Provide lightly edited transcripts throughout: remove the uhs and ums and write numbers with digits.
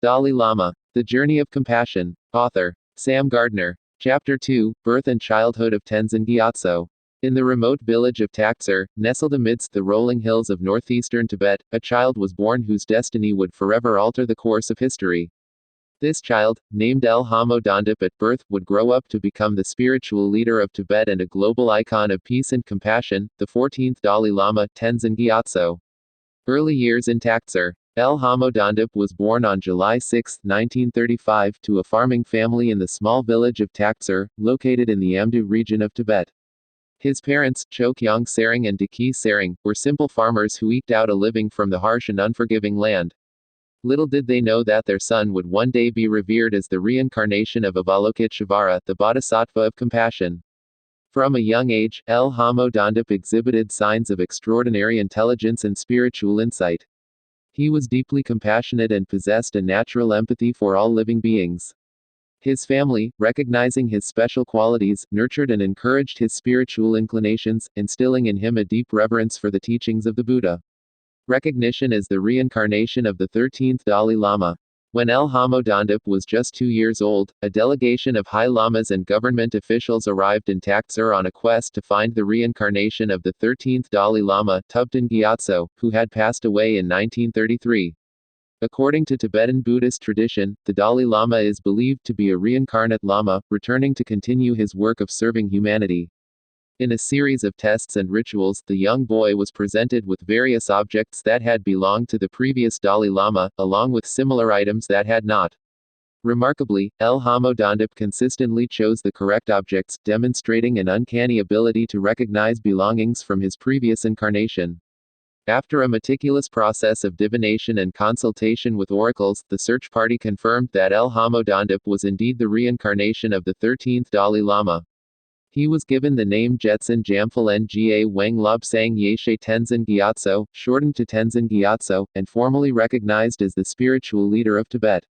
Dalai Lama, The Journey of Compassion. Author, Sam Gardner. Chapter 2, Birth and Childhood of Tenzin Gyatso. In the remote village of Taksar, nestled amidst the rolling hills of northeastern Tibet, a child was born whose destiny would forever alter the course of history. This child, named Lhamo Dondip at birth, would grow up to become the spiritual leader of Tibet and a global icon of peace and compassion, the 14th Dalai Lama, Tenzin Gyatso. Early years in Taksar. Lhamo Dondip was born on July 6, 1935, to a farming family in the small village of Taksar, located in the Amdo region of Tibet. His parents, Chokyong Sering and Daki Sering, were simple farmers who eked out a living from the harsh and unforgiving land. Little did they know that their son would one day be revered as the reincarnation of Avalokiteshvara, the Bodhisattva of compassion. From a young age, Lhamo Dondip exhibited signs of extraordinary intelligence and spiritual insight. He was deeply compassionate and possessed a natural empathy for all living beings. His family, recognizing his special qualities, nurtured and encouraged his spiritual inclinations, instilling in him a deep reverence for the teachings of the Buddha. Recognition as the reincarnation of the 13th Dalai Lama. When Lhamo Dondip was just 2 years old, a delegation of high lamas and government officials arrived in Taksar on a quest to find the reincarnation of the 13th Dalai Lama, Tenzin Gyatso, who had passed away in 1933. According to Tibetan Buddhist tradition, the Dalai Lama is believed to be a reincarnate Lama, returning to continue his work of serving humanity. In a series of tests and rituals, the young boy was presented with various objects that had belonged to the previous Dalai Lama, along with similar items that had not. Remarkably, Lhamo Dondip consistently chose the correct objects, demonstrating an uncanny ability to recognize belongings from his previous incarnation. After a meticulous process of divination and consultation with oracles, the search party confirmed that Lhamo Dondip was indeed the reincarnation of the 13th Dalai Lama. He was given the name Jetsun Jamphal Nga Wang Lobsang Yeshe Tenzin Gyatso, shortened to Tenzin Gyatso, and formally recognized as the spiritual leader of Tibet.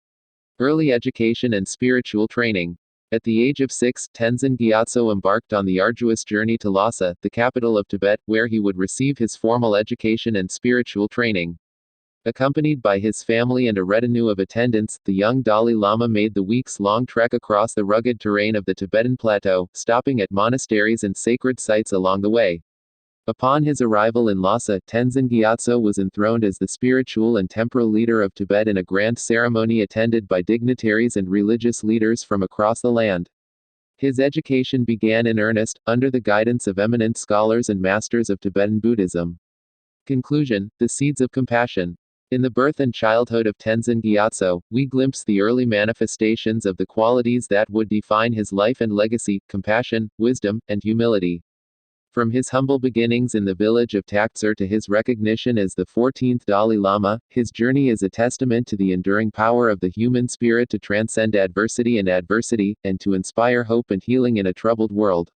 Early education and spiritual training. At the age of 6, Tenzin Gyatso embarked on the arduous journey to Lhasa, the capital of Tibet, where he would receive his formal education and spiritual training. Accompanied by his family and a retinue of attendants, the young Dalai Lama made the weeks-long trek across the rugged terrain of the Tibetan plateau, stopping at monasteries and sacred sites along the way. Upon his arrival in Lhasa, Tenzin Gyatso was enthroned as the spiritual and temporal leader of Tibet in a grand ceremony attended by dignitaries and religious leaders from across the land. His education began in earnest, under the guidance of eminent scholars and masters of Tibetan Buddhism. Conclusion: The Seeds of Compassion. In the birth and childhood of Tenzin Gyatso, we glimpse the early manifestations of the qualities that would define his life and legacy: compassion, wisdom, and humility. From his humble beginnings in the village of Taksar to his recognition as the 14th Dalai Lama, his journey is a testament to the enduring power of the human spirit to transcend adversity, and to inspire hope and healing in a troubled world.